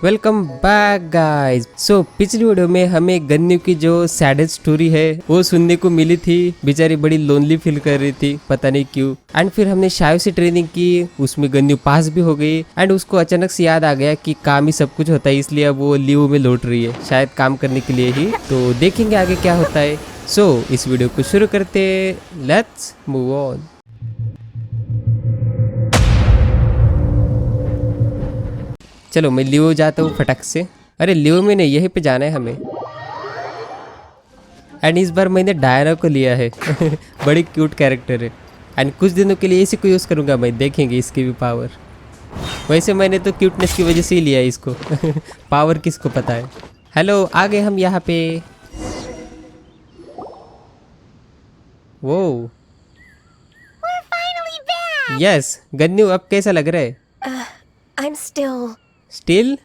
Welcome back guys. सो पिछली video में हमें गन्नू की जो सैडेस्ट स्टोरी है वो सुनने को मिली थी। बेचारी बड़ी लोनली फील कर रही थी, पता नहीं क्यों। एंड फिर हमने शायद से ट्रेनिंग की, उसमें गन्नू पास भी हो गई। एंड उसको अचानक से याद आ गया कि काम ही सब कुछ होता है, इसलिए अब वो लीव में लौट रही है, शायद काम करने के लिए ही। तो देखेंगे आगे क्या होता है। सो इस वीडियो को शुरू करते, लेट्स मूव ऑन। चलो मैं लियो जाता हूँ फटक से। अरे लियो में नहीं, यहीं पे जाना है हमें। एंड इस बार मैंने डायना को लिया है बड़ी क्यूट कैरेक्टर है। एंड कुछ दिनों के लिए इसी को यूज़ करूँगा मैं, देखेंगे इसकी भी पावर। वैसे मैंने तो क्यूटनेस की वजह से ही लिया है इसको पावर किसको पता है। हेलो, आ गए हम यहाँ पे। वो यस गन्नू, अब कैसा लग रहा है? I'm still. Still?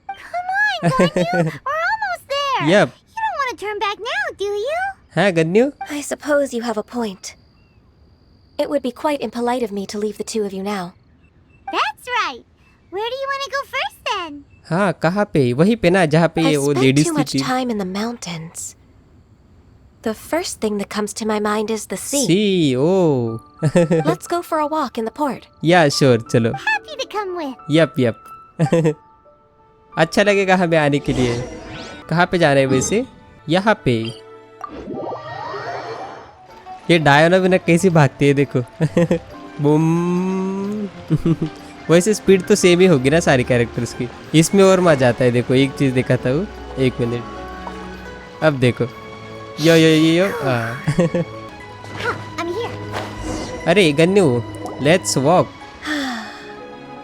Come on, Ganyu, we're almost there. Yep. You don't want to turn back now, do you? हाँ Gannu, I suppose you have a point. It would be quite impolite of me to leave the two of you now. That's right. Where do you want to go first then? हाँ कहाँ पे? वहीं पे ना जहाँ पे I've वो spent ladies too थी। much time in the mountains. The first thing that comes to my mind is the sea. See oh Let's go for a walk in the port. Yeah sure, चलो। Happy to come with. Yup yup अच्छा लगेगा हमें आने के लिए। कहाँ पे जा रहे हैं वैसे? यहाँ पे। ये डायना भी ना कैसी भागती है देखो बूम वैसे स्पीड तो सेम ही होगी ना सारी कैरेक्टर्स की। इसमें और मजा आता है। देखो एक चीज दिखाता हूँ, एक मिनट। अब देखो यो यो यो यो Huh, I'm here. अरे Gannu, let's walk.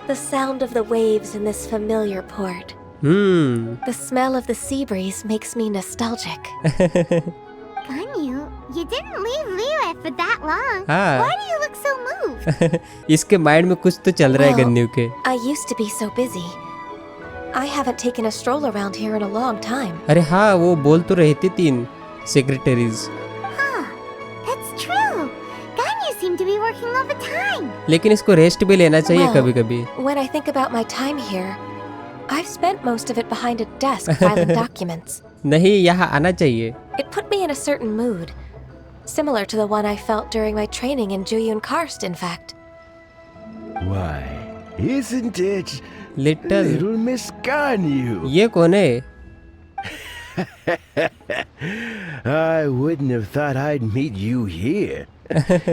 The sound of the waves in this familiar port. The smell of the sea breeze makes me nostalgic. Ganyu, you didn't leave Liyue for that long. हाँ। Why do you look so moved? इसके mind में कुछ तो चल रहा है Well, Gannu के। I used to be so busy. I haven't taken a stroll around here in a long time. अरे हाँ, वो बोल तो रहे थे 3 secretaries, Huh, that's true. Ganyu seemed to be working all the time. लेकिन इसको रेस्ट भी लेना चाहिए Well, कभी कभी। When I think about my time here, I've spent most of it behind a desk filing documents. नहीं, यहाँ आना चाहिए। It put me in a certain mood, similar to the one I felt during my training in Juyun Karst, in fact. Why, isn't it little, little Miss Ganyu? ये कौन है? I wouldn't have thought I'd meet you here.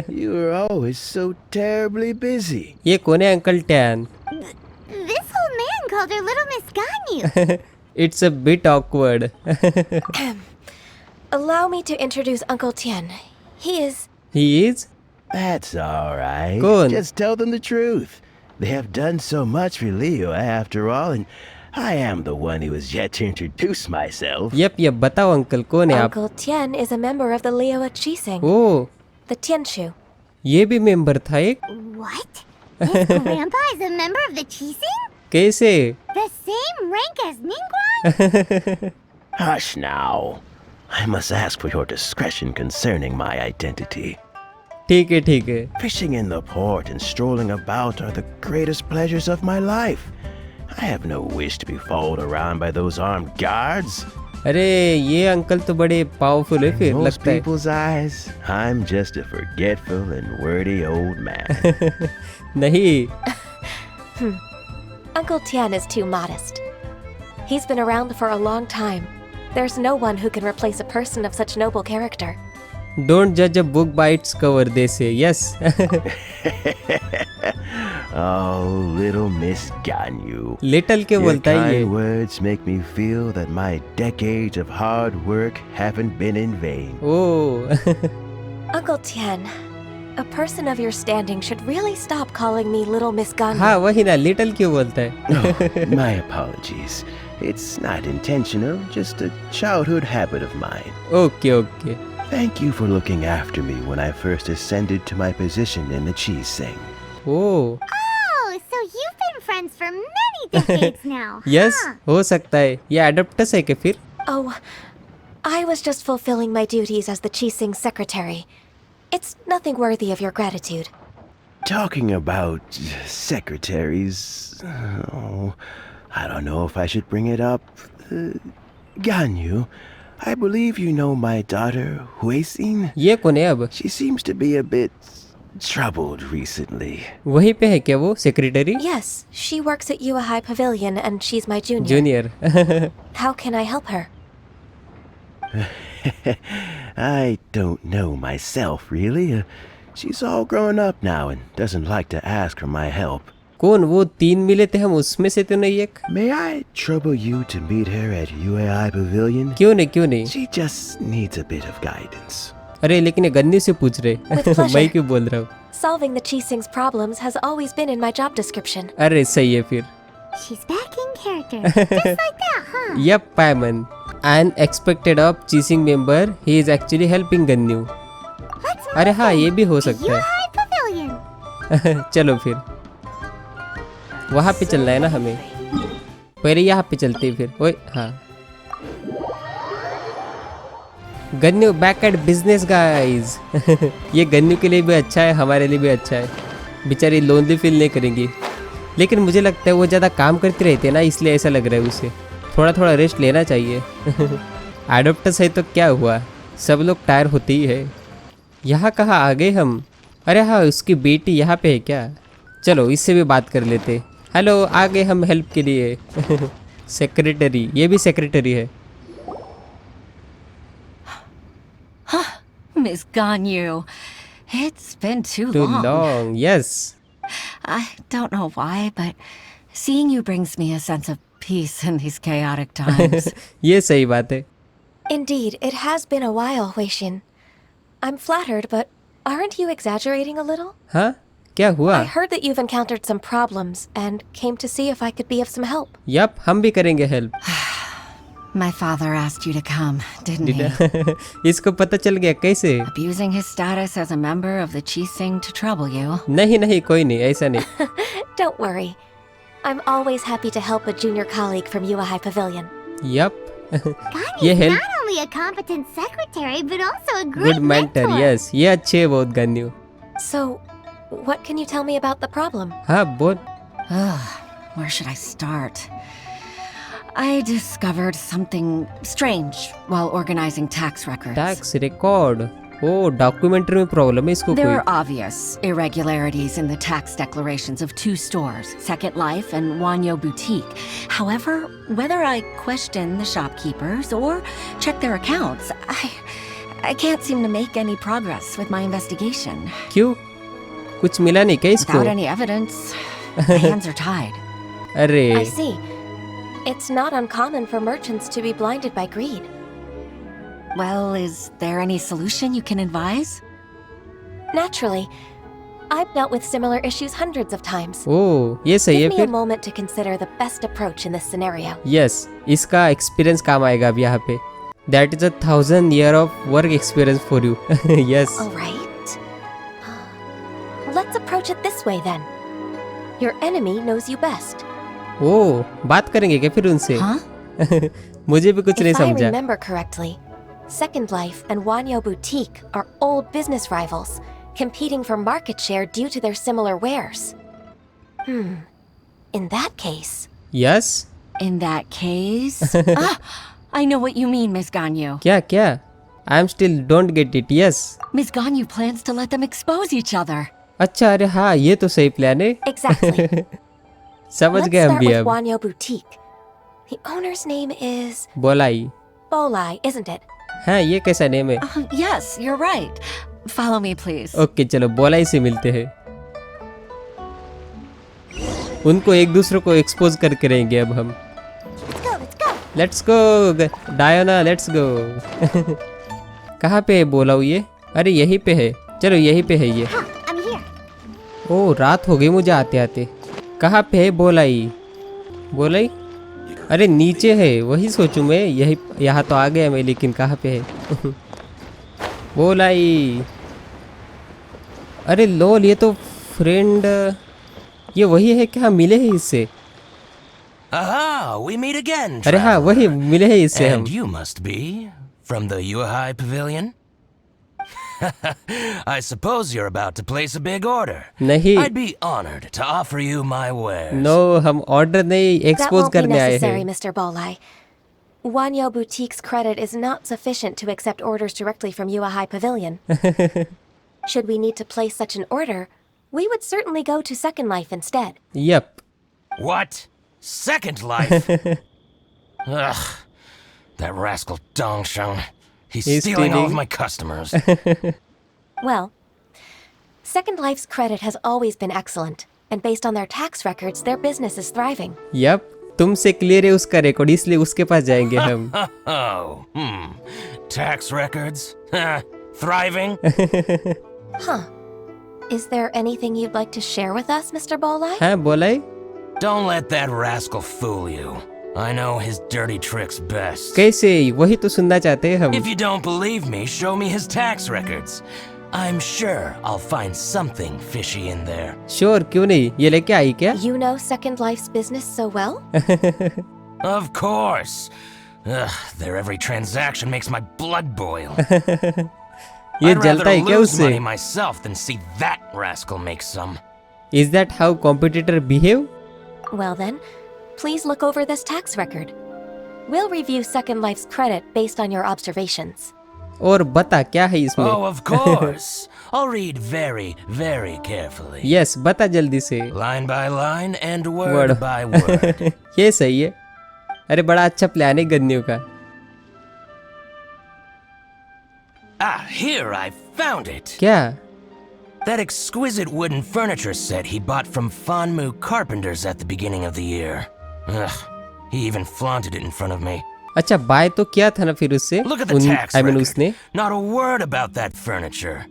You were always so terribly busy. ये कौन है uncle tan? This old man called her Little Miss Ganyu. It's a bit awkward Allow me to introduce Uncle Tian. He is. He is? That's all right. Good. Just tell them the truth. They have done so much for Leo after all, and I am the one who has yet to introduce myself. Yup yup, बताओ uncle कौन है आप? Uncle Tian is a member of the Liyue Chising, O, the Tianshu. ये भी member था एक? What? His grandpa is a member of the Chising? कैसे? The same rank as Ningguang? Hush now. I must ask for your discretion concerning my identity. ठीक है ठीक है। Fishing in the port and strolling about are the greatest pleasures of my life. I have no wish to be followed around by those armed guards. अरे ये uncle तो बड़े powerful है फिर In most लगता है। people's eyes, I'm just a forgetful and wordy old man. नहीं, Uncle Tian is too modest. He's been around for a long time. There's no one who can replace a person of such noble character. Don't जज a book by its cover, they say. Yes Oh, little Miss Ganyu. Little के Your बोलता है ये। kind words make me feel that my decades of hard work haven't been in vain. O Uncle Tian, a person of your standing should really stop calling me Little Miss Ganyu. हाँ वही ना, little क्यों बोलता है? Oh, my apologies. It's not intentional, just a childhood habit of mine. Okay okay. Thank you for looking after me when I first ascended to my position in the cheese sing. Oh Oh, so you've been friends for many decades now. Yes, huh? हो सकता है। ये एडप्टस है क्या फिर? Oh, I was just fulfilling my duties as the Chising secretary. It's nothing worthy of your gratitude. Talking about secretaries, oh, I don't know if I should bring it up. Ganyu, I believe you know my daughter, Huisin. ये कौन है अब? She seems to be a bit troubled recently. वहीं पे है क्या वो secretary? Yes, she works at Yuahai Pavilion and she's my junior. Junior. How can I help her? I don't know myself, really. She's all grown up now and doesn't like to ask for my help. कौन वो 3 मिले थे हम उसमें से तो नहीं एक? May I trouble you to meet her at UAI Pavilion? क्यों नहीं? She just needs a bit of guidance. अरे लेकिन ये गन्नू से पूछ रहे With pleasure. मैं क्यों बोल रहा हूँ? Solving the Chising's problems has always been in my job description. अरे सही है फिर. She's back in character. Just like that, huh? Yep, Paimon. Unexpected of chasing member, he is actually helping Gannu. Let's अरे हाँ ये भी हो to सकता है. Yuhai Pavilion. चलो फिर वहाँ पे चलना है ना हमें. पहले यहाँ पे चलते हैं फिर. ओए हाँ. Gannu back at business guys. ये गन्नू के लिए भी अच्छा है हमारे लिए भी अच्छा है. बेचारी लोनली फील नहीं करेंगी. लेकिन मुझे लगता है वो ज़्यादा काम करते रहते हैं ना इसलिए ऐसा लग रहा है उसे. थोड़ा रेस्ट लेना चाहिए. एडोप्टर्स है तो क्या हुआ सब लोग टायर होते ही है. यहाँ कहाँ आ गए हम? अरे हाँ उसकी बेटी यहाँ पे है क्या? चलो इससे भी बात कर लेते. हेलो आ गए हम हेल्प के लिए. सेक्रेटरी ये भी सेक्रेटरी है. Miss Ganyu, it's been too Too long. long, yes. I don't know why, but seeing you brings me a sense of peace in these chaotic times. ये सही बात है. Indeed, it has been a while, Huixin. I'm flattered, but aren't you exaggerating a little? हाँ क्या हुआ? I heard that you've encountered some problems and came to see if I could be of some help. Yup हम भी करेंगे help. My father asked you to come, didn't he? इसको पता चल गया कैसे? Abusing his status as a member of the Chising to trouble you. नहीं कोई नहीं ऐसा नहीं. Don't worry. I'm always happy to help a junior colleague from Yuahai Pavilion. Yup. Ganyu's ये help. not only a competent secretary, but also a great good mentor yes ये अच्छे है बहुत गन्यू. So, what can you tell me about the problem? हाँ बोल. Where should I start? I discovered something strange while organizing tax records. Tax record. ओ documentary में problem है इसको There कोई. are obvious irregularities in the tax declarations of 2 stores, Second Life and Wanyo Boutique. However, whether I question the shopkeepers or check their accounts, I can't seem to make any progress with my investigation. क्यों? कुछ मिला नहीं क्या इसको? Without any evidence, my hands are tied. अरे I see. It's not uncommon for merchants to be blinded by greed. Well, is there any solution you can advise? Naturally. I've dealt with similar issues hundreds of times. ओ ये सही है Give me a फिर. moment to consider the best approach in this scenario. Yes इसका experience काम आएगा अब यहाँ पे. That is 1000 year of work experience for you. Yes. All right. Let's approach it this way then. Your enemy knows you best. ओ बात करेंगे क्या फिर उनसे? Huh? मुझे भी कुछ नहीं If I समझा. remember correctly, Second Life and Wanyo Boutique are old business rivals, competing for market share due to their similar wares. In that case, yes. In that case... I know what you mean, Miss Ganyu. क्या? I am still don't get it. Yes. Miss Ganyu plans to let them expose each other. अच्छा अरे हाँ ये तो सही plan है. exactly. समझ Let's गए हम start भी with अब. Wanyo Boutique. The owner's name is बोलाई. Bolai, isn't it? हाँ ये कैसा नेम है? Yes, you're right. Follow me, please. Okay चलो बोलाई से मिलते हैं. उनको एक दूसरे को एक्सपोज करके रहेंगे अब हम. Let's go Diona let's go. कहाँ पे है बोलाऊ ये? अरे यहीं पे है. चलो यहीं पे है ये. I'm here. ओ रात हो गई मुझे आते आते. कहाँ पे है बोलाई? अरे नीचे है वही सोचूं मैं. यही यहाँ तो आ गया मैं लेकिन कहाँ पे है? बोलाई. अरे लोल ये तो फ्रेंड ये वही है क्या? मिले हैं इससे. Aha, we meet again. अरे हाँ वही मिले हैं इससे हम. And you must be from the Yuahai Pavilion? I suppose you're about to place a big order. नहीं, I'd be honored to offer you my wares. No, हम ऑर्डर नहीं That एक्सपोज won't be करने आए necessary, हैं. Mr. Bolai. Wanyo Boutique's credit is not sufficient to accept orders directly from Yuahai Pavilion. Should we need to place such an order, we would certainly go to Second Life instead. Yup. What? Second Life? Ugh. That rascal Dongsheng. He's stealing all of my customers. Well, Second Life's credit has always been excellent, and based on their tax records, their business is thriving. Yup, तुमसे clear है उसका record, इसलिए उसके पास जाएंगे हम. Tax records? Thriving? Huh. Is there anything you'd like to share with us, Mr. Bolai? हाँ, बोला है. Don't let that rascal fool you. I know his dirty tricks best. कैसे? वही तो सुनना चाहते हैं हम. If you don't believe me, show me his tax records. I'm sure I'll find something fishy in there. Sure, क्यों नहीं? ये लेके आई क्या? You know Second Life's business so well? Of course. Ugh, their every transaction makes my blood boil. ये I'd जलता rather है क्या lose उससे? money myself than see that rascal make some. Is that how competitor behave? Well then, please look over this tax record. We'll review Second Life's credit based on your observations. और बता क्या है इसमें? Oh, of course. I'll read very, very carefully. Yes, बता जल्दी से. Line by line and word by word. ये सही है. अरे बड़ा अच्छा प्लान है गन्नू का. Ah, here I found it. क्या? That exquisite wooden furniture set he bought from Fanmu Carpenters at the beginning of the year. Ugh, he even flaunted it in front of me. अच्छा, bye तो किया था ना फिर उससे? Look at the tax record. उसने. Not a word about that furniture.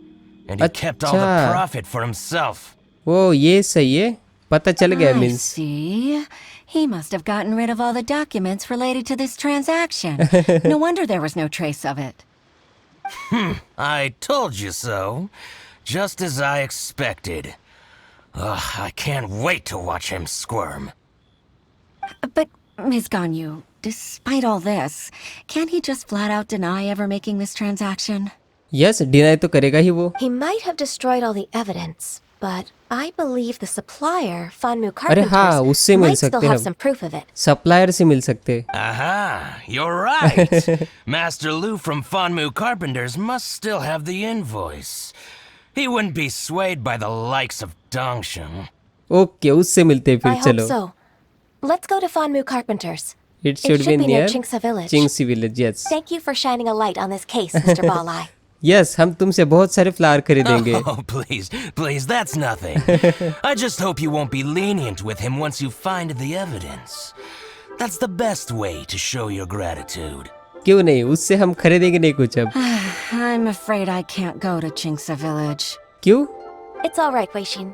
And he kept all the अच्छा. profit for himself. ओ, ये सही है. पता चल गया I means. see. He must have gotten rid of all the documents related to this transaction. No wonder there was no trace of it. I told you so. Just as I expected. Ugh, I can't wait to watch him squirm. But, Ms. Ganyu, despite all this, can't he just flat out deny ever making this transaction? Yes, deny तो करेगा ही वो. He might have destroyed all the evidence, but I believe the supplier, Fanmu अरे हाँ, Carpenters, उससे मिल might still सकते have हम. some proof of it. Supplier से मिल सकते. Aha, you're right. Master Lu from Fanmu Carpenters must still have the invoice. He wouldn't be swayed by the likes of Dongsheng. Okay, उससे मिलते हैं I फिर. hope चलो. so. Let's go to Fanmu Carpenters. It should be near Chingsa Village. Chingsa village. Yes. Thank you for shining a light on this case, Mr. Balai. Yes, हम तुमसे बहुत सारे flower खरीदेंगे. Oh, please, please, that's nothing. I just hope you won't be lenient with him once you find the evidence. That's the best way to show your gratitude. क्यों नहीं? उससे हम खरीदेंगे नहीं कुछ अब. I'm afraid I can't go to Chingsa Village. क्यों? It's all right, Weishin.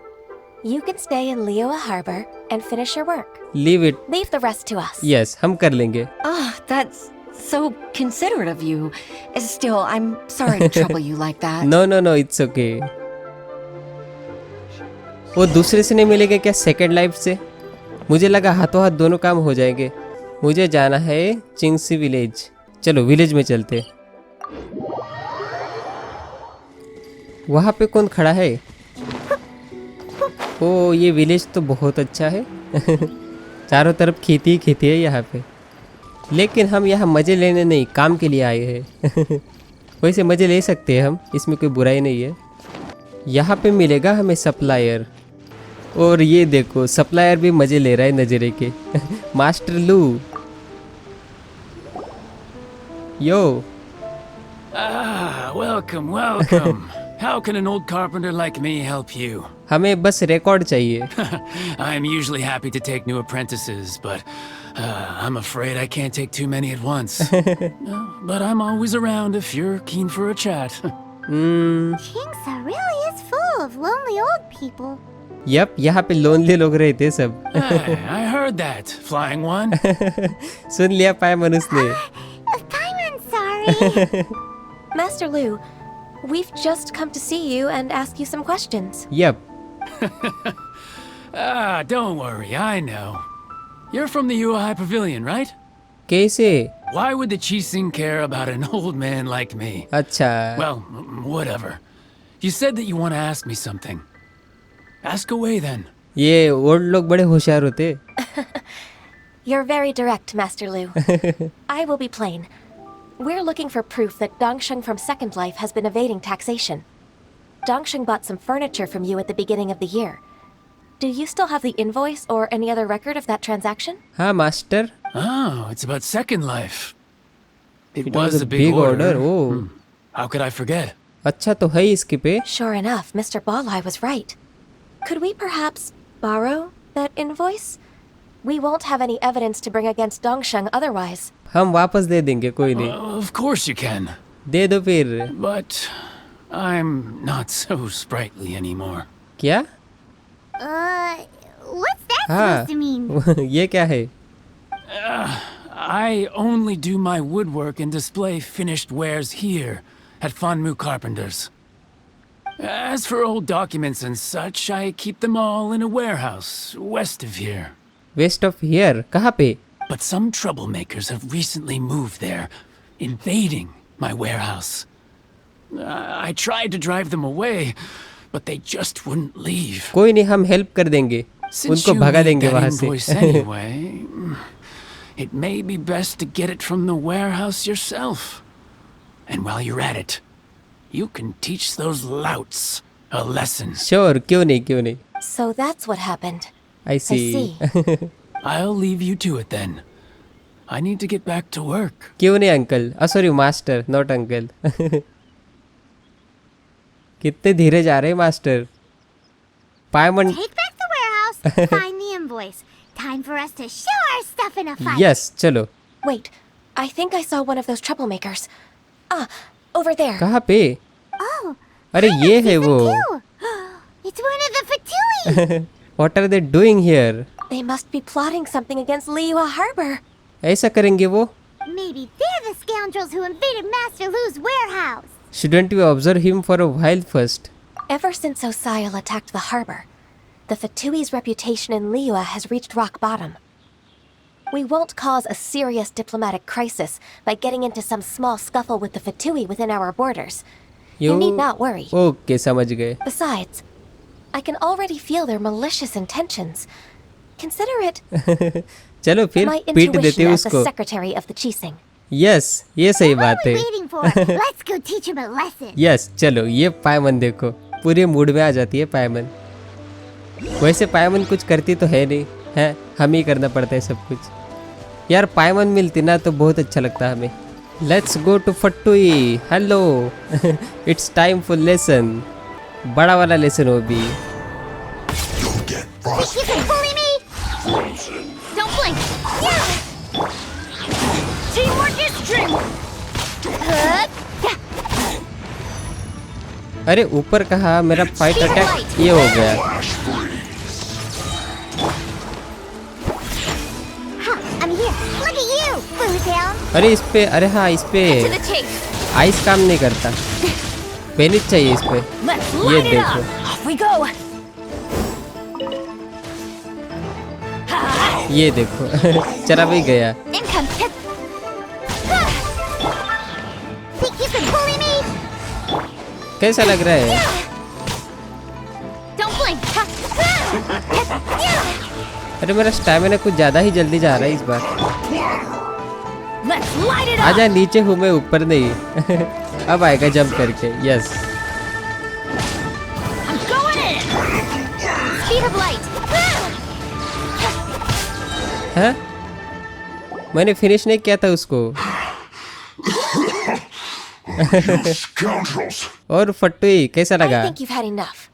You can stay in Liyue Harbor and finish your work. Leave it. Leave the rest to us. Yes, हम कर लेंगे. Oh, that's so considerate of you. Still, I'm sorry to trouble you like that. No no no, it's okay. वो दूसरे से नहीं मिलेंगे क्या? Second life से? मुझे लगा हाथों हाथ दोनों काम हो जाएंगे. मुझे जाना है चिंगसी विलेज. चलो विलेज में चलते. वहाँ पे कौन खड़ा है? ओ, ये विलेज तो बहुत अच्छा है. चारों तरफ खेती ही खेती है यहाँ पे. लेकिन हम यहाँ मज़े लेने नहीं, काम के लिए आए हैं. वैसे मज़े ले सकते हैं हम, इसमें कोई बुराई नहीं है. यहाँ पे मिलेगा हमें सप्लायर. और ये देखो, सप्लायर भी मज़े ले रहा है नज़रे के. मास्टर लू. यो. Ah, welcome, welcome. How can an old carpenter like me help you? हमें बस रिकॉर्ड चाहिए. I'm usually happy to take new apprentices, but I'm afraid I can't take too many at once. But I'm always around if you're keen for a chat. Chingsa really is full of lonely old people. Yup, यहाँ पे lonely लोग रहते सब. Hey, I heard that, flying one. सुन लिया पाया मनुष्य ने. Paimon's sorry. Master Lu, we've just come to see you and ask you some questions. Yup. Don't worry, I know. You're from the Yuahai Pavilion, right? कैसे? Why would the Chising care about an old man like me? अच्छा Well, whatever. You said that you want to ask me something. Ask away then. ये old लोग बड़े होशियार होते। You're very direct, Master Lu. I will be plain. We're looking for proof that Dongsheng from Second Life has been evading taxation. Dongsheng bought some furniture from you at the beginning of the year. Do you still have the invoice or any other record of that transaction? हाँ master. Oh, it's about Second Life. It, It was was a big order. Oh, How could I forget? अच्छा तो है इसके पे। Sure enough, Mr. Balai was right. Could we perhaps borrow that invoice? We won't have any evidence to bring against Dongsheng otherwise. हम वापस दे देंगे कोई नहीं। Of course you can. दे दो फिर। But I'm not so sprightly anymore. क्या? What's that हाँ supposed to mean? ये क्या है? I only do my woodwork and display finished wares here at Fanmu Carpenters. As for old documents and such, I keep them all in a warehouse west of here. West of here कहाँ पे? But some troublemakers have recently moved there, invading my warehouse. I tried to drive them away, but they just wouldn't leave. कोई नहीं हम help कर देंगे Since उनको you भगा need देंगे that वहां invoice से। anyway, it may be best to get it from the warehouse yourself. And while you're at it, you can teach those louts a lesson. Sure क्यों नहीं So that's what happened. I see. see. I'll leave you to it then. I need to get back to work. क्यों नहीं uncle? Sorry master not uncle. कितने धीरे जा रहे हैं master. पायमन Take back the warehouse, find the invoice. Time for us to show our stuff in a fight. Yes चलो। Wait, I think I saw one of those troublemakers. Ah, over there. कहाँ पे? Oh, अरे ये है वो। you. It's one of the Fatui. What are they doing here? They must be plotting something against Liyue Harbor. ऐसा करेंगे वो? Maybe they're the scoundrels who invaded Master Lu's warehouse. Shouldn't we observe him for a while first? Ever since Osial attacked the harbor, the Fatui's reputation in Liyue has reached rock bottom. We won't cause a serious diplomatic crisis by getting into some small scuffle with the Fatui within our borders. You need not worry. Okay, समझ गए। Besides, I can already feel their malicious intentions. Consider it चलो फिर my पीट देते intuition हैं as the उसको। secretary of the Chising. Yes ये सही What बात are we है। waiting for? Let's go teach him a lesson. Yes चलो ये पायमन देखो पूरे मूड में आ जाती है पायमन। वैसे पायमन कुछ करती तो है नहीं है, हम ही करना पड़ता है सब कुछ। यार पायमन मिलती ना तो बहुत अच्छा लगता हमें। Let's go to Fatui. Hello it's time for lesson. बड़ा वाला लेसन हो भी। You can bully me. Don't blink. Yeah. Teamwork is strength. अरे ऊपर कहा मेरा फाइट अटैक ये हो गया। Ha, I'm here. Look at you, Blue Down. अरे इस पे अरे हाँ इस पे To the chase. आइस काम नहीं करता। पेनिस चाहिए इस पे। Let's ये light it देखो up. Off we go. ये देखो चला भी गया। Income tip. Think you can bully me? कैसा लग रहा है? Don't blink. अरे मेरा स्टैमिना कुछ ज्यादा ही जल्दी जा रहा है इस बार। Let's light it up. आजा नीचे हूँ मैं ऊपर नहीं। अब आएगा जंप करके। Yes I'm going in. Speed of light. है मैंने फिनिश नहीं किया था उसको। और फट्टुई कैसा I लगा? think you've had enough.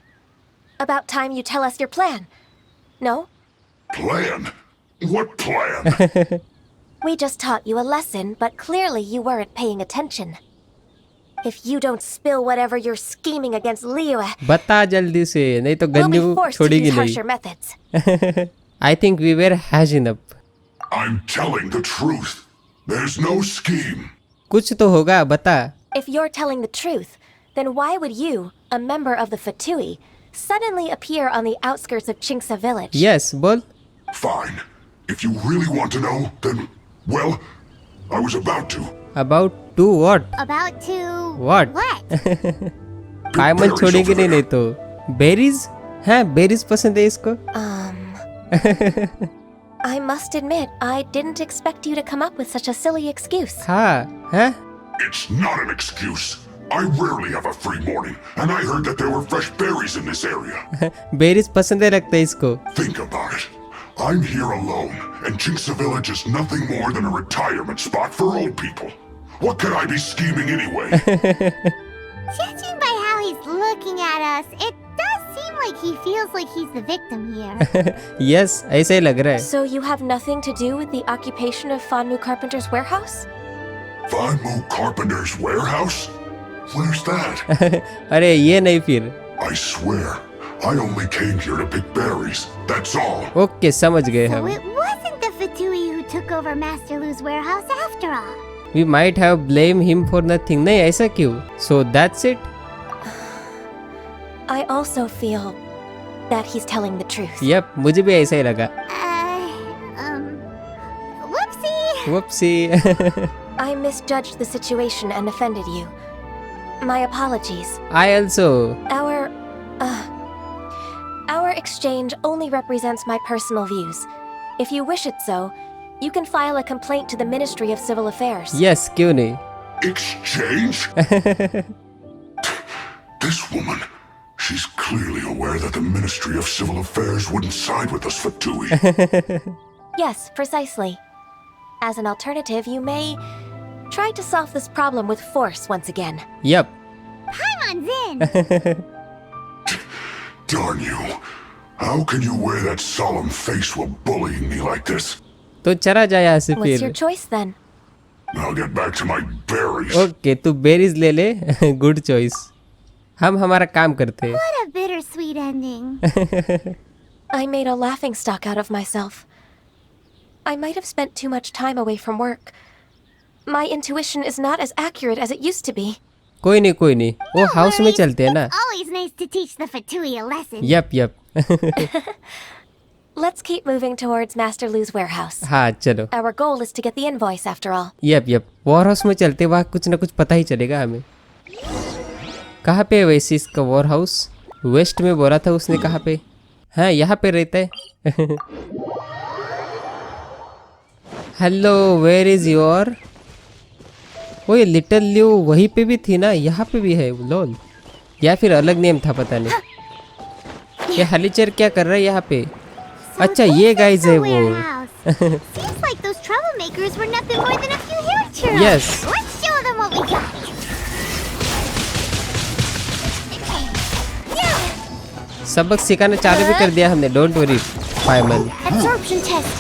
About time you tell us your plan. No? Plan? What plan? We just taught you a lesson, but clearly you weren't paying attention. If you don't spill whatever you're scheming against Liyue, बता जल्दी से नहीं तो we'll be Gannu forced to छोड़ेगी use नहीं। harsher methods. I think we were hashing up. I'm telling the truth. There's no scheme. कुछ तो होगा बता। If you're telling the truth, then why would you, a member of the Fatui, suddenly appear on the outskirts of Chinksa village? Yes बोल। Fine. If you really want to know, then, well, I was about to. About to what? About to... What? What? Diamond छोड़ेंगे नहीं तो berries. हाँ berries पसंद है इसको। I must admit, I didn't expect you to come up with such a silly excuse. हाँ हाँ It's not an excuse. I rarely have a free morning, and I heard that there were fresh berries in this area. Berries पसंद है लगता है इसको। Think about it. I'm here alone, and Jinxa Village is nothing more than a retirement spot for old people. What could I be scheming anyway? Judging by how he's looking at us, it does seem like he feels like he's the victim here. Yes ऐसा ही लग रहा है। So you have nothing to do with the occupation of Fanmu Carpenter's warehouse? Fanmu Carpenter's warehouse? Where's that? अरे ये नहीं फिर। I swear, I only came here to pick berries. That's all. Okay समझ गए So हम। it wasn't the Fatui who took over Master Lu's warehouse after all. We might have blamed him for nothing। नहीं ऐसा क्यों? So that's it। I also feel that he's telling the truth. Yup मुझे भी ऐसा ही लगा। Whoopsie! Whoopsie। I misjudged the situation and offended you. My apologies. I also। Our exchange only represents my personal views. If you wish it so, you can file a complaint to the Ministry of Civil Affairs. Yes क्यों नहीं। Exchange? This woman, she's clearly aware that the Ministry of Civil Affairs wouldn't side with us Fatui. Yes, precisely. As an alternative, you may try to solve this problem with force once again. Yup. Paimon's in! Darn you. How can you wear that solemn face while bullying me like this? तो चला जाए यहाँ से What's your फिर। choice then? I'll get back to my berries. Okay तू berries ले ले। Good choice. हम हमारा काम करते हैं। What a bittersweet ending. I made a laughingstock out of myself. I might have spent too much time away from work. My intuition is not as accurate as it used to be. कोई नहीं वो house में चलते हैं ना। Always nice to teach the Fatui a lesson. Yup Let's keep moving towards Master Lu's warehouse. हाँ चलो। Our goal is to get the invoice after all. Yup warehouse में चलते वहाँ कुछ ना कुछ पता ही चलेगा हमें। कहाँ पे है वैसे इसका वॉर हाउस? वेस्ट में बोला था उसने। कहाँ पे? हाँ यहाँ पे रहता है। Hello where is your? वो ये लिटिल ल्यू वहीं पे भी थी ना, यहाँ पे भी है लोल, या फिर अलग नेम था पता नहीं। ये हलीचर क्या कर रहा है यहाँ पे? अच्छा ये गाइस है वो। Seems like those troublemakers were nothing more than a few hero churros. Yes. Let's show them what we got. सबक सिखाना चालू भी कर दिया हमने। Don't worry Paimon. Absorption test.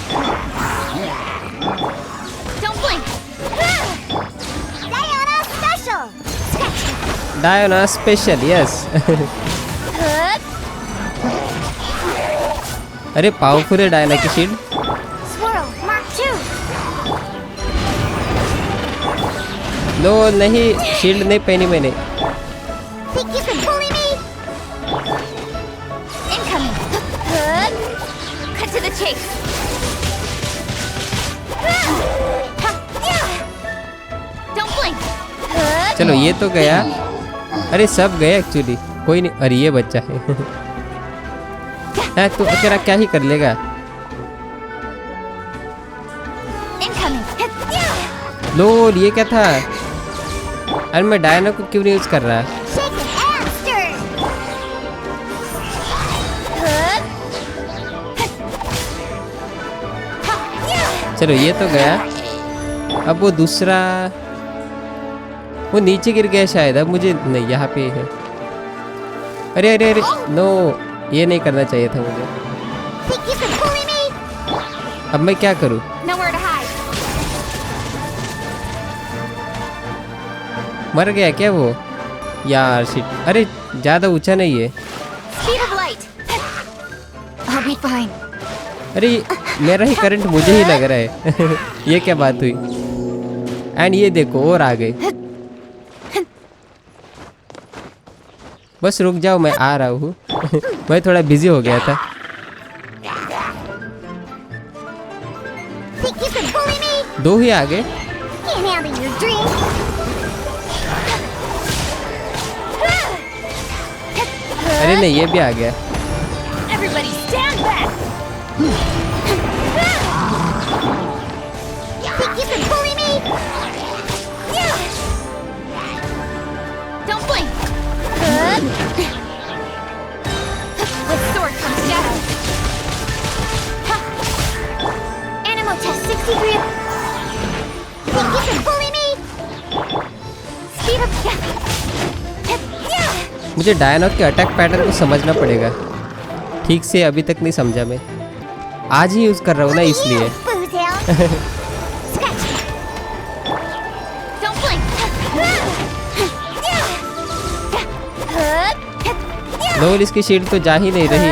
Don't blink. Diana special. Diona special yes. अरे powerful है Diana की शील्ड। Swirl Mark 2. लो नहीं शील्ड नहीं पहनी मैंने। Think you can bully me? Incoming. Cut to the chase. Don't blink. चलो ये तो गया। अरे सब गए एक्चुअली। कोई नहीं। अरे ये बच्चा है। तू अकेला क्या ही कर लेगा। लो ये क्या था? अरे मैं डायना को क्यों नहीं यूज कर रहा? चलो ये तो गया। अब वो दूसरा वो नीचे गिर गया शायद। अब मुझे नहीं यहाँ पे है। अरे अरे अरे नो ये नहीं करना चाहिए था मुझे। अब मैं क्या करूँ? मर गया क्या वो? यार शिट। अरे ज्यादा ऊंचा नहीं है। अरे मेरा ही करंट मुझे ही लग रहा है। ये क्या बात हुई? एंड ये देखो और आ गए। बस रुक जाओ मैं आ रहा हूँ। मैं थोड़ा बिजी हो गया था। दो ही आ गए। Can't handle your dream. अरे नहीं, ये भी आ गया। Everybody stand back! Think you can bully me? Don't blink. With sword comes shadow. Animo test 6 degree. Think you can bully me? Speed up. मुझे डायनॉक के अटैक पैटर्न को समझना पड़ेगा, ठीक से अभी तक नहीं समझा मैं। आज ही यूज कर रहा हूँ ना इसलिए। लोल इसकी शील्ड तो जा ही नहीं रही।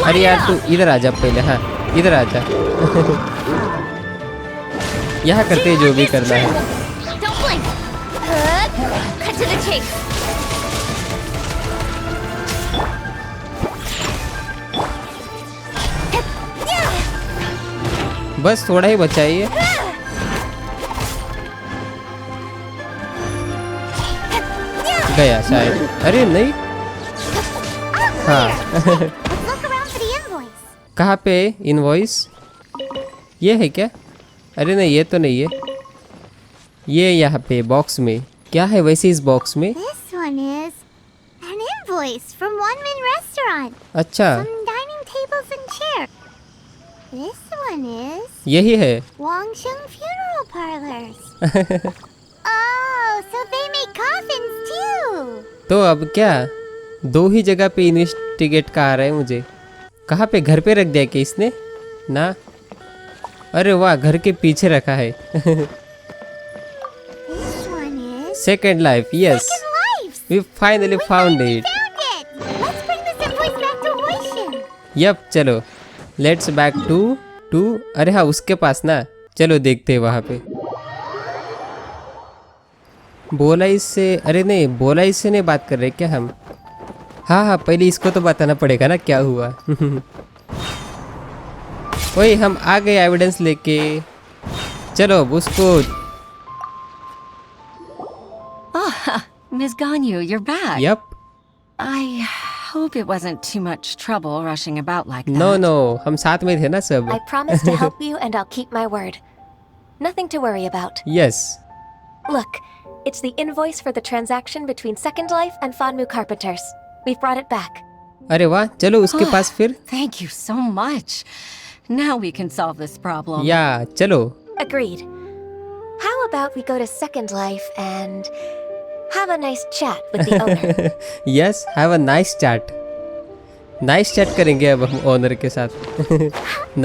अरे यार तू इधर आ जा पहले। हाँ इधर आ जा। यहाँ करते जो भी करना है। बस थोड़ा ही बचाइए। गया शायद। अरे नहीं। हाँ। कहाँ पे इनवॉइस? ये है क्या? अरे नहीं ये तो नहीं है। ये यहाँ पे बॉक्स में क्या है वैसे इस बॉक्स में? This one is an invoice from One Min Restaurant. अच्छा Some dining tables and chairs. This one is यही है। Wangsheng Funeral Parlors. Oh, so they make coffins too. तो अब क्या? दो ही जगह पे इन्वेस्टिगेट का आ रहा है मुझे। कहाँ पे? घर पे रख दिया क्या इसने? ना। अरे वाह, घर के पीछे रखा है। Second life, yes we finally found it. Yup चलो लेट्स बैक टू अरे हाँ उसके पास ना, चलो देखते हैं वहाँ पे। बोला इससे? अरे नहीं बोला इससे नहीं बात कर रहे क्या हम? हाँ पहले इसको तो बताना पड़ेगा ना क्या हुआ। वही हम आ गए एविडेंस लेके। चलो अब उसको। Oh, Ms. Ganyu, you're back. Yep. I hope it wasn't too much trouble rushing about like that. No, हम साथ में थे ना सब। I promise to help you and I'll keep my word. Nothing to worry about. Yes. Look, it's the invoice for the transaction between Second Life and Fanmu Carpenters. We've brought it back. अरे वाह, चलो उसके पास फिर। Thank you so much. Now we can solve this problem. या चलो। Agreed. How about we go to Second Life and have a nice chat with the owner? Yes, have a nice chat. Nice chat करेंगे अब हम owner के साथ।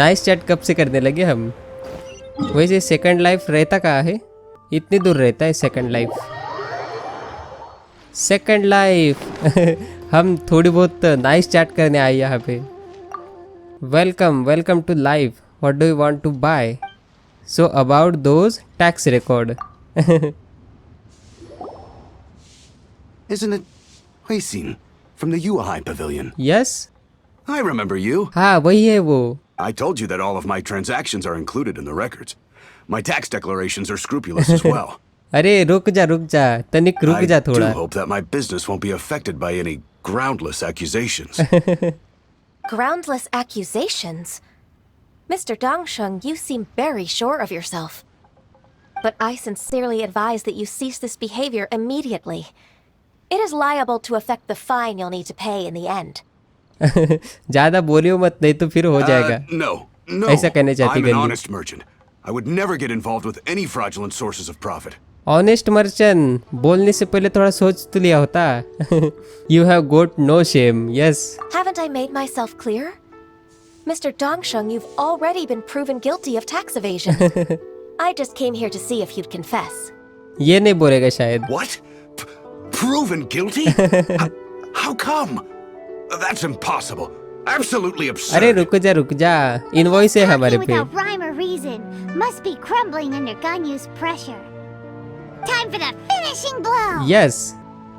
Nice chat कब से करने लगे हम? वैसे सेकंड लाइफ रहता कहाँ है? इतनी दूर रहता है सेकंड लाइफ। Second life. हम थोड़ी बहुत नाइस चैट करने आए यहाँ पे। Welcome to life. What do you want to buy? So about those tax record. Isn't it Huixin from the Yuehai Pavilion? Yes. I remember you. हाँ वही है वो। I told you that all of my transactions are included in the records. My tax declarations are scrupulous as well. अरे रुक जा तनिक रुक जा थोड़ा। I do hope that my business won't be affected by any groundless accusations. Groundless accusations? Mr. Dongsheng, you seem very sure of yourself. But I sincerely advise that you cease this behavior immediately. It is liable to affect the fine you'll need to pay in the end. ज़्यादा बोलियो मत, नहीं तो फिर हो जाएगा। No. ऐसा कहने चाहती I'm an गन्नी। honest merchant. I would never get involved with any fraudulent sources of profit. Honest merchant, बोलने से पहले थोड़ा सोच तो लिया होता। You have got no shame. Yes. Haven't I made myself clear? Mr. Dongsheng, you've already been proven guilty of tax evasion. I just came here to see if you'd confess. ये नहीं बोलेगा शायद। What? Proven guilty? How come? That's impossible. Absolutely absurd. अरे रुक जा, invoice है हमारे पे। Without rhyme or reason, must be crumbling under Ganyu's pressure. Time for the finishing blow. Yes.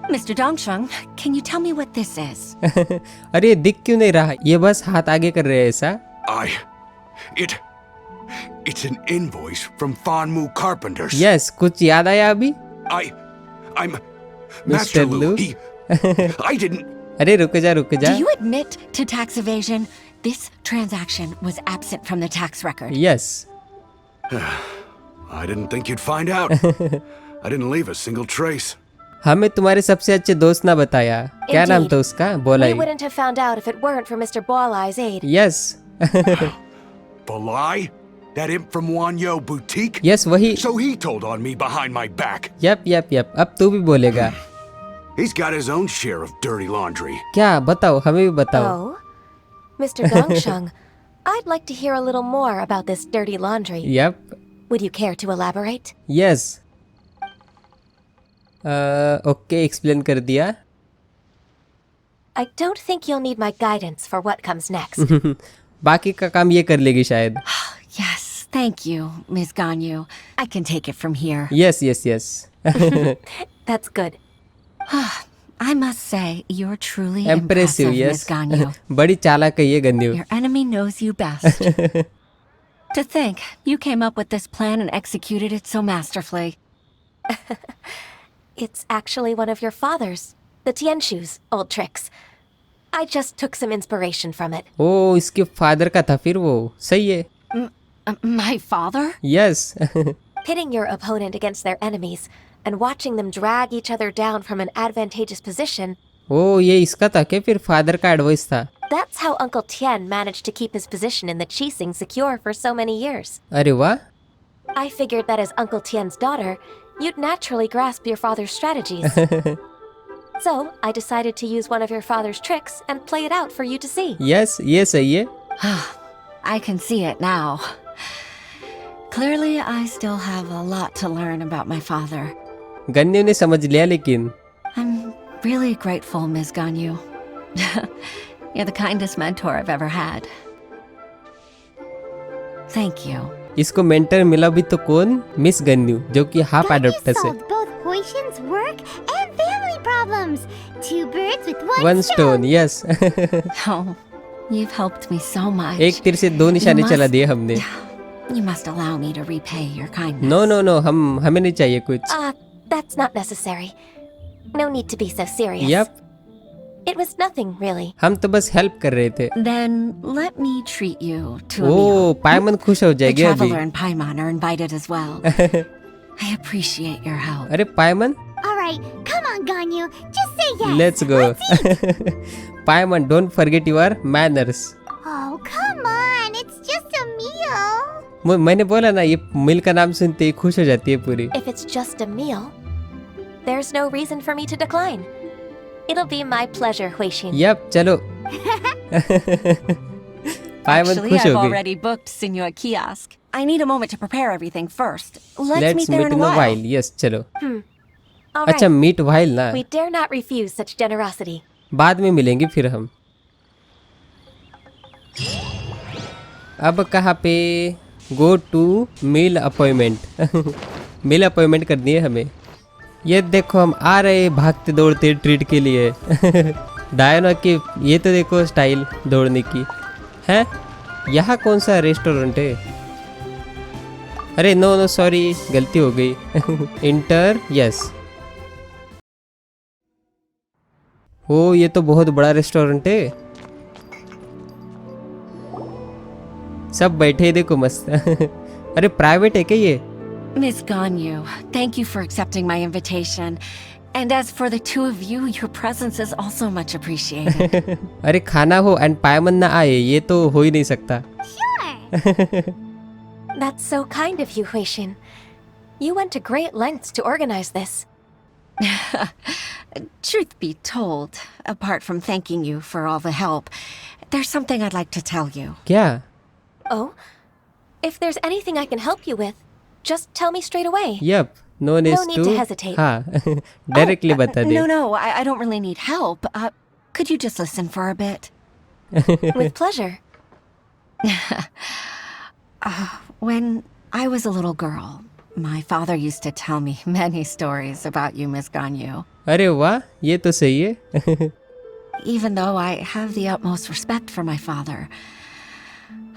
Mr. Dongsheng, can you tell me what this is? अरे दिख क्यों नहीं रहा? ये बस हाथ आगे कर रहे हैं ऐसा. It's an invoice from Fanmu Carpenters. Yes, कुछ याद आया अभी? I'm Mr. Lu. I didn't. अरे रुक जा. Do you admit to tax evasion? This transaction was absent from the tax record. Yes. I didn't think you'd find out. I didn't leave a single trace. हमें तुम्हारे सबसे अच्छे दोस्त ना बताया. क्या नाम था उसका? We बोलाई. wouldn't have found out if it weren't for Mr. Bolai's aid. Yes. Balai? That imp from Wanyo Boutique? Yes, वही. So he told on me behind my back. Yep. अब तू भी बोलेगा. He's got his own share of dirty laundry. क्या? बताओ, हमें भी बताओ. Oh, Mr. Dongsheng, I'd like to hear a little more about this dirty laundry. Yep. Would you care to elaborate? Yes. Okay, explain कर दिया. I don't think you'll need my guidance for what comes next. बाकी का काम ये कर लेगी शायद. Yes, thank you, Ms. Ganyu. I can take it from here. Yes. That's good. I must say, you're truly Impressive, impressive, yes. Ms. Ganyu. बड़ी चालाक है ये गन्यू. Your enemy knows you best. To think, you came up with this plan and executed it so masterfully. It's actually one of your father's, the Tianshu's, old tricks. I just took some inspiration from it. ओ इसके father का था फिर वो. सही है. My father? Yes. Pitting your opponent against their enemies and watching them drag each other down from an advantageous position. ओ ये इसका था क्या फिर फादर का एडवाइस था. That's how Uncle Tian managed to keep his position in the Qixing secure for so many years. अरे वाह. I figured that as Uncle Tian's daughter, you'd naturally grasp your father's strategies. So, I decided to use one of your father's tricks and play it out for you to see. Yes, ये सही है. I can see it now. Clearly, I still have a lot to learn about my father. गन्यू ने समझ लिया लेकिन. I'm really grateful, Ms. Ganyu. You're the kindest mentor I've ever had. Thank you. इसको mentor मिला भी तो कौन? Miss गन्यू जो कि हाफ एडॉप्टर्स है. solved both Huishin's work and family problems. 2 birds with One stone, yes. Oh, you've helped me so much. एक तीर से 2 निशाने चला दिए हमने. You must allow me to repay your kindness. No, हमें नहीं चाहिए कुछ. That's not necessary. No need to be so serious. Yep. It was nothing, really. हम तो बस हेल्प कर रहे थे. Then let me treat you to a O meal. पायमन खुश हो The जाएगी अभी. Traveler and Paimon are invited as well. I appreciate your help. अरे पायमन. Alright, come on, Ganyu. Just say yes. Let's go. पायमन, don't forget your manners. Oh, come on. It's just a meal. मैंने बोला ना ये मिल का नाम सुनते ही खुश हो जाती है पूरी. If it's just a meal, there's no reason for me to decline. It'll be my pleasure, Huixin. Yep, चलो. पायमन Actually, खुश I've हो गई. already booked Senor Kiosk. I need a moment to prepare everything first. Let's Let's meet there in a while. Yes, चलो. All अच्छा right. Meet while ना. We dare not refuse such generosity. बाद में मिलेंगे फिर हम. अब कहाँ पे? Go to meal appointment. meal appointment करनी है हमें. ये देखो हम आ रहे भागते दौड़ते ट्रीट के लिए. डायना की ये तो देखो स्टाइल दौड़ने की है. यहाँ कौन सा रेस्टोरेंट है? अरे नो सॉरी गलती हो गई. Inter yes. ओ ये तो बहुत बड़ा रेस्टोरेंट है. सब बैठे हैं देखो मस्त. अरे प्राइवेट है क्या ये? Miss Ganyu, thank you for accepting my invitation. And as for the two of you, your presence is also much appreciated. अरे खाना हो एंड पायमन ना आए ये तो हो ही नहीं सकता. Sure. That's so kind of you, Huixin. You went to great lengths to organize this. Truth be told, apart from thanking you for all the help, there's something I'd like to tell you. क्या? Oh? If there's anything I can help you with, just tell me straight away. Yep. No need to hesitate. हाँ. Directly बता दे. No, I don't really need help. Could you just listen for a bit? With pleasure. When I was a little girl, My father used to tell me many stories about you, Miss Ganyu. अरे वाह, ये तो सही है. Even though I have the utmost respect for my father,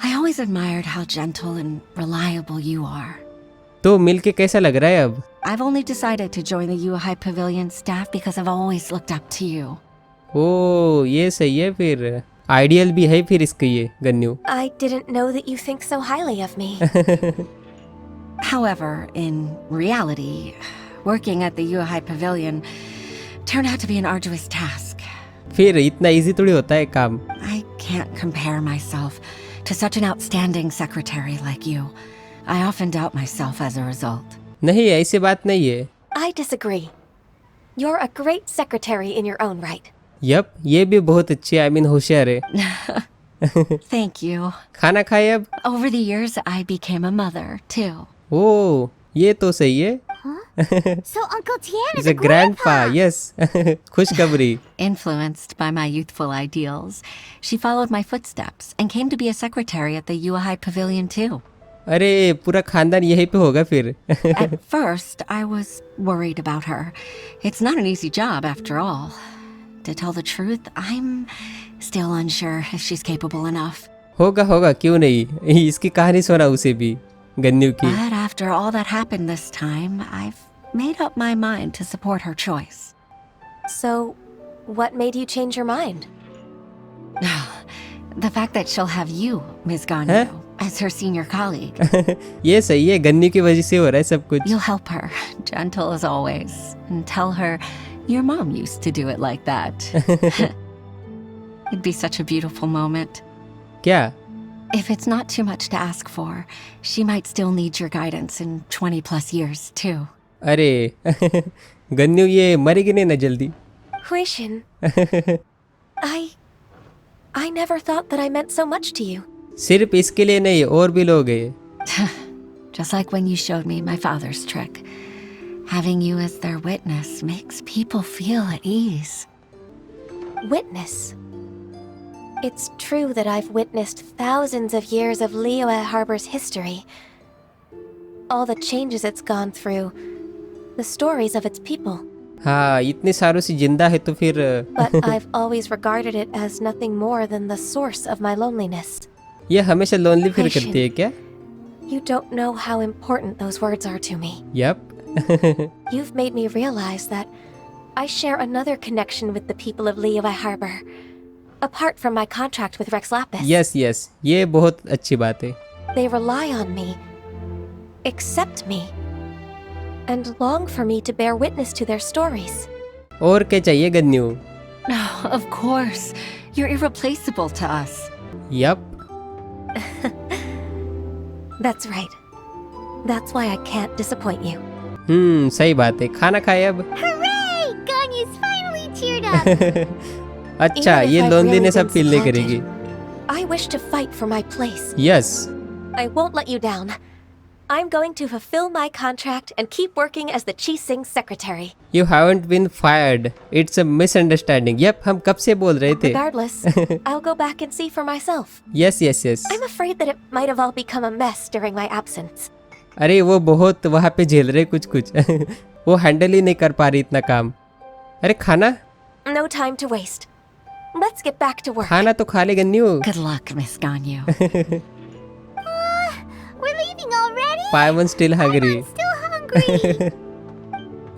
I always admired how gentle and reliable you are. तो मिलके कैसा लग रहा है अब? I've only decided to join the Yuhai Pavilion staff because I've always looked up to you. ओ, ये सही है फिर. आइडियल भी है फिर इसके ये गन्यू. I didn't know that you think so highly of me. However, in reality, working at the Yuhai Pavilion turned out to be an arduous task. फिर इतना इजी थोड़ी होता है काम. I can't compare myself to such an outstanding secretary like you. I often doubt myself as a result. नहीं, ऐसी बात नहीं है. I disagree. You're a great secretary in your own right. Yup, ये भी बहुत अच्छी है. I mean होशियार है. Thank you. खाना खाए अब? Over the years, I became a mother, too. ओ, ये तो सही है. So Uncle Tian is He's a a grandpa, grandpa. yes. खुशखबरी. Influenced by my youthful ideals, she followed my footsteps and came to be a secretary at the Yuhai Pavilion, too. अरे पूरा खानदान यहीं पे होगा फिर. At first, I was worried about her. It's not an easy job, after all. To tell the truth, I'm still unsure if she's capable enough. होगा होगा, क्यों नहीं. इसकी कहानी सुना उसे भी, गन्यू की. But after all that happened this time, I've made up my mind to support her choice. So, what made you change your mind? The fact that she'll have you, Ms. Ganyu, as her senior colleague. ये सही है, गन्यू की वजह से हो रहा है सब कुछ. You'll help her, gentle as always, and tell her your mom used to do it like that. It'd be such a beautiful moment. क्या? If it's not too much to ask for, she might still need your guidance in 20 plus years, too. अरे गन्यू ये मरेगी नहीं ना जल्दी. Huishin. I never thought that I meant so much to you. सिर्फ इसके लिए नहीं, और भी लोग हैं. Just like when you showed me my father's trick. Having you as their witness makes people feel at ease. Witness. It's true that I've witnessed thousands of years of Liyue Harbor's history. All the changes it's gone through. The stories of its people. हाँ, इतने सारों से जिंदा है तो फिर. But I've always regarded it as nothing more than the source of my loneliness. ये हमेशा लोनली फील Huishin. करती है क्या? You don't know how important those words are to me. Yup. You've made me realize that I share another connection with the people of Liyue Harbor, apart from my contract with Rex Lapis. Yes yes, ये बहुत अच्छी बात है. They rely on me, accept me, and long for me to bear witness to their stories. और क्या चाहिए Ganyu? No, of course. You're irreplaceable to us. Yup. That's right. That's why I can't disappoint you. सही बात है. खाना खाए अब? Hooray! Ganyu's finally cheered up. अच्छा, Even if ये I've लोनलीनेस really अब फील नहीं been करेगी. I wish to fight for my place. Yes. I won't let you down. I'm going to fulfill my contract and keep working as the Qixing secretary. You haven't been fired. It's a misunderstanding. Yup, हम कब से बोल रहे थे. Regardless, I'll go back and see for myself. Yes yes yes. I'm afraid that it might have all become a mess during my absence. अरे वो बहुत वहाँ पे झेल रहे कुछ कुछ. वो हैंडल ही नहीं कर पा रही इतना काम. अरे खाना? No time to waste. Let's get back to work. खाना तो खा ले Ganyu. Good luck, Miss Ganyu. We're leaving already? Paimon still hungry. I'm still hungry.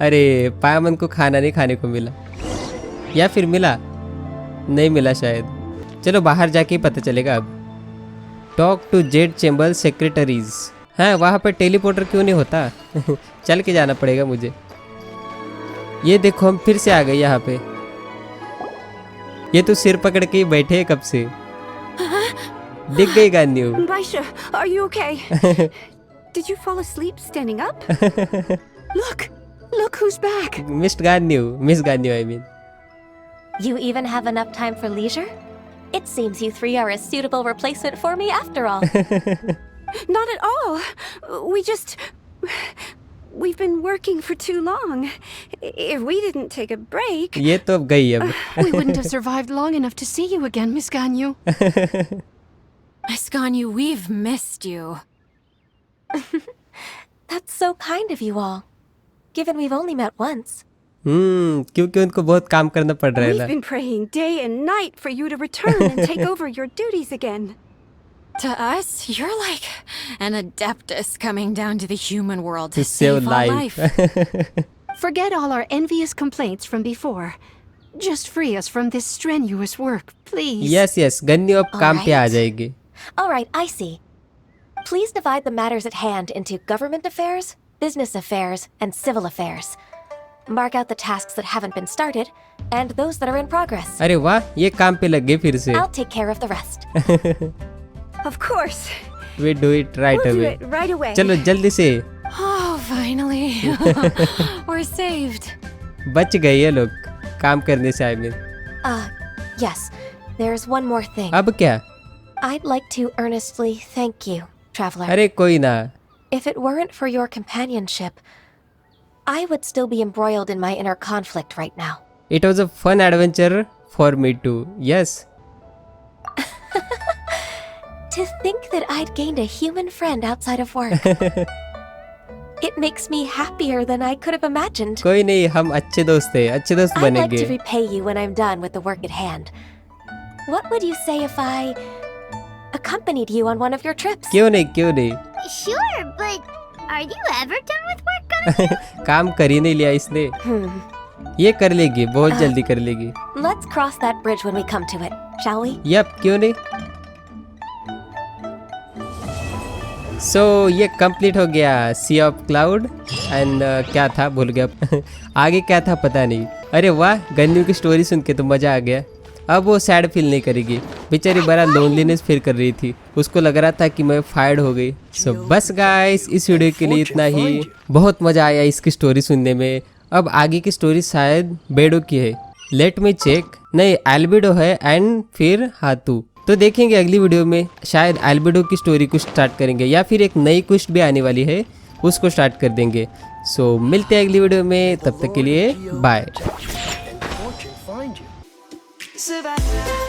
अरे पायमन को खाना नहीं खाने को मिला, या फिर मिला? नहीं मिला शायद. चलो बाहर जाके ही पता चलेगा अब. Talk to Jade chamber secretaries. हाँ, वहाँ पे टेलीपोर्टर क्यों नहीं होता? चल के जाना पड़ेगा मुझे. ये देखो हम फिर से आ गए यहाँ पे. ये तो सिर पकड़ के ही बैठे हैं कब से. दिख गई गान्यू. Baisha, are you okay? Did you fall asleep standing up? Look who's back. Miss Ganyu I mean. You even have enough time for leisure? It seems you three are a suitable replacement for me after all. Not at all. We've been working for too long. If we didn't take a break... ये तो अब गई अब. We wouldn't have survived long enough to see you again, Miss Ganyu. Miss Ganyu, we've missed you. That's so kind of you all. Given we've only met once. क्योंकि उनको बहुत काम करना पड़ रहा है ना। We've been praying day and night for you to return and take over your duties again. To us, you're like an adeptus coming down to the human world To to save save our life. Forget all our envious complaints from before. Just free us from this strenuous work, please. Yes Ganyu अब काम पे आ जाएगी। Alright, I see. Please divide the matters at hand into government affairs, business affairs, and civil affairs. Mark out the tasks that haven't been started, and those that are in progress. अरे वाह, ये काम पे लग गए फिर से। I'll take care of the rest. Of course. We do it right We'll do away. it right away. चलो जल्दी से। Oh, finally. We're saved. बच गए ये लोग काम करने से। I mean. Yes. There's one more thing. अब क्या? I'd like to earnestly thank you, traveler. अरे कोई ना। If it weren't for your companionship, I would still be embroiled in my inner conflict right now. It was a fun adventure for me too. Yes. To think that I'd gained a human friend outside of work. It makes me happier than I could have imagined. कोई नहीं, हम अच्छे दोस्त हैं, अच्छे दोस्त I'd like बनेंगे। to repay you when I'm done with the work at hand. What would you say if I accompanied you on one of your trips? क्यों नहीं? Sure, but are you ever done with work, Ganyu? काम कर ही नहीं लिया इसने। ये कर लेगी, बहुत जल्दी कर लेगी। Let's cross that bridge when we come to it, shall we? Yup, क्यों नहीं। सो ये कंप्लीट हो गया सी ऑफ क्लाउड एंड क्या था भूल गया। आगे क्या था पता नहीं। अरे वाह, गन्यू की स्टोरी सुन के तो मज़ा आ गया। अब वो सैड फील नहीं करेगी, बेचारी बड़ा लोनलीनेस फील कर रही थी, उसको लग रहा था कि मैं फायर्ड हो गई। सो बस गाइस, इस वीडियो के लिए इतना ही। बहुत मज़ा आया इसकी स्टोरी सुनने में। अब आगे की स्टोरी शायद बेडो की है, लेट मी चेक। नहीं, एल्बिडो है एंड फिर हाथू। तो देखेंगे अगली वीडियो में, शायद एल्बिडो की स्टोरी को स्टार्ट करेंगे या फिर एक नई क्वेस्ट भी आने वाली है, उसको स्टार्ट कर देंगे। सो मिलते हैं अगली वीडियो में, तब तक के लिए बाय। Savannah.